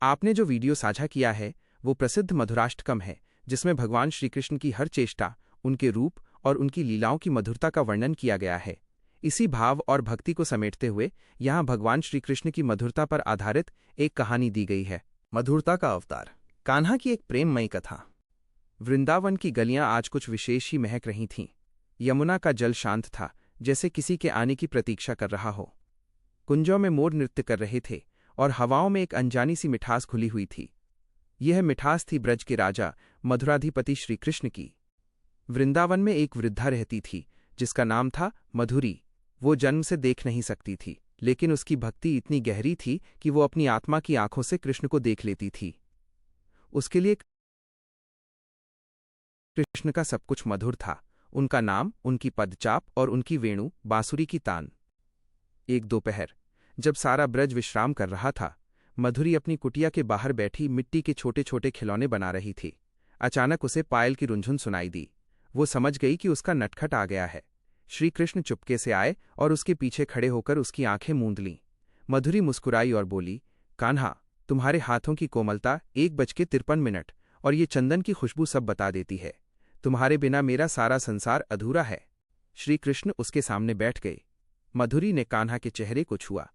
आपने जो वीडियो साझा किया है वो प्रसिद्ध मधुराष्टकम है, जिसमें भगवान श्री कृष्ण की हर चेष्टा, उनके रूप और उनकी लीलाओं की मधुरता का वर्णन किया गया है। इसी भाव और भक्ति को समेटते हुए यहाँ भगवान श्री कृष्ण की मधुरता पर आधारित एक कहानी दी गई है। मधुरता का अवतार। कान्हा की एक प्रेममयी कथा। वृंदावन की गलियां आज कुछ विशेष ही महक रही थीं। यमुना का जल शांत था, जैसे किसी के आने की प्रतीक्षा कर रहा हो। कुंजों में मोर नृत्य कर रहे थे और हवाओं में एक अनजानी सी मिठास घुली हुई थी। यह मिठास थी ब्रज के राजा मधुराधिपति श्री कृष्ण की। वृंदावन में एक वृद्धा रहती थी जिसका नाम था मधुरी। वो जन्म से देख नहीं सकती थी, लेकिन उसकी भक्ति इतनी गहरी थी कि वो अपनी आत्मा की आंखों से कृष्ण को देख लेती थी। उसके लिए कृष्ण का सब कुछ मधुर था, उनका नाम, उनकी पदचाप और उनकी वेणु बांसुरी की तान। एक दोपहर जब सारा ब्रज विश्राम कर रहा था, मधुरी अपनी कुटिया के बाहर बैठी मिट्टी के छोटे छोटे खिलौने बना रही थी। अचानक उसे पायल की रुंझुन सुनाई दी। वो समझ गई कि उसका नटखट आ गया है। श्री कृष्ण चुपके से आए और उसके पीछे खड़े होकर उसकी आंखें मूंद लीं। मधुरी मुस्कुराई और बोली, कान्हा, तुम्हारे हाथों की कोमलता 1:53 और ये चंदन की खुशबू सब बता देती है। तुम्हारे बिना मेरा सारा संसार अधूरा है। श्री कृष्ण उसके सामने बैठ गए। मधुरी ने कान्हा के चेहरे को छुआ।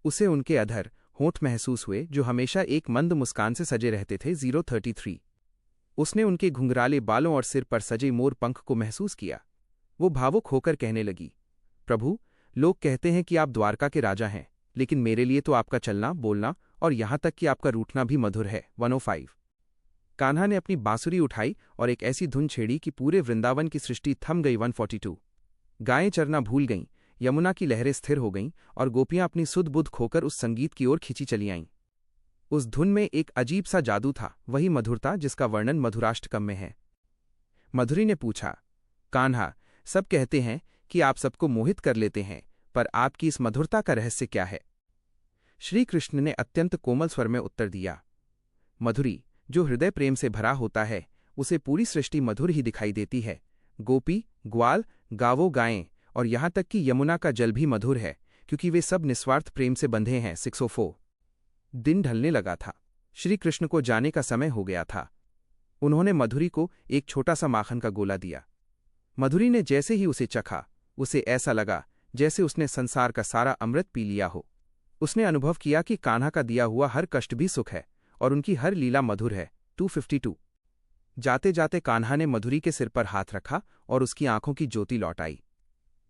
उसे उनके अधर, होंठ महसूस हुए जो हमेशा एक मंद मुस्कान से सजे रहते थे। 033। उसने उनके घुंघराले बालों और सिर पर सजे मोर पंख को महसूस किया। वो भावुक होकर कहने लगी, प्रभु, लोग कहते हैं कि आप द्वारका के राजा हैं, लेकिन मेरे लिए तो आपका चलना, बोलना और यहां तक कि आपका रूठना भी मधुर है। 105। कान्हा ने अपनी बांसुरी उठाई और एक ऐसी धुन छेड़ी कि पूरे वृंदावन की सृष्टि थम गई। 142। गायें चरना भूल गईं, यमुना की लहरें स्थिर हो गईं और गोपियां अपनी सुध बुध खोकर उस संगीत की ओर खिंची चली आईं। उस धुन में एक अजीब सा जादू था, वही मधुरता जिसका वर्णन मधुराष्टकम में है। मधुरी ने पूछा, कान्हा, सब कहते हैं कि आप सबको मोहित कर लेते हैं, पर आपकी इस मधुरता का रहस्य क्या है? श्री कृष्ण ने अत्यंत कोमल स्वर में उत्तर दिया, मधुरी, जो हृदय प्रेम से भरा होता है उसे पूरी सृष्टि मधुर ही दिखाई देती है। गोपी, ग्वाल, गावों, गायें और यहां तक कि यमुना का जल भी मधुर है, क्योंकि वे सब निस्वार्थ प्रेम से बंधे हैं। 604। दिन ढलने लगा था। श्री कृष्ण को जाने का समय हो गया था। उन्होंने मधुरी को एक छोटा सा माखन का गोला दिया। मधुरी ने जैसे ही उसे चखा, उसे ऐसा लगा जैसे उसने संसार का सारा अमृत पी लिया हो। उसने अनुभव किया कि कान्हा का दिया हुआ हर कष्ट भी सुख है और उनकी हर लीला मधुर है। 252। जाते जाते कान्हा ने मधुरी के सिर पर हाथ रखा और उसकी आंखों की ज्योति लौट आई।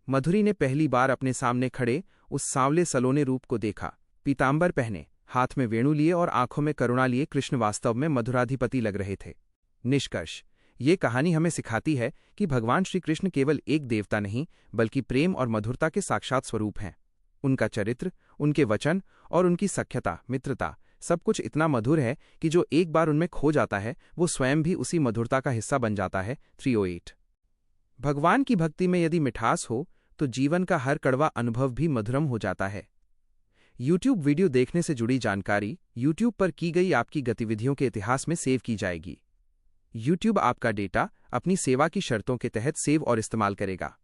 मधुरी ने पहली बार अपने सामने खड़े उस सांवले सलोने रूप को देखा। पीतांबर पहने, हाथ में वेणु लिए और आंखों में करुणा लिए कृष्ण वास्तव में मधुराधिपति लग रहे थे। निष्कर्ष, ये कहानी हमें सिखाती है कि भगवान श्री कृष्ण केवल एक देवता नहीं, बल्कि प्रेम और मधुरता के साक्षात स्वरूप हैं। उनका चरित्र, उनके वचन और उनकी सख्यता, मित्रता, सब कुछ इतना मधुर है कि जो एक बार उनमें खो जाता है वो स्वयं भी उसी मधुरता का हिस्सा बन जाता है। 308। भगवान की भक्ति में यदि मिठास हो तो जीवन का हर कड़वा अनुभव भी मधुरम हो जाता है। YouTube वीडियो देखने से जुड़ी जानकारी YouTube पर की गई आपकी गतिविधियों के इतिहास में सेव की जाएगी। YouTube आपका डेटा अपनी सेवा की शर्तों के तहत सेव और इस्तेमाल करेगा।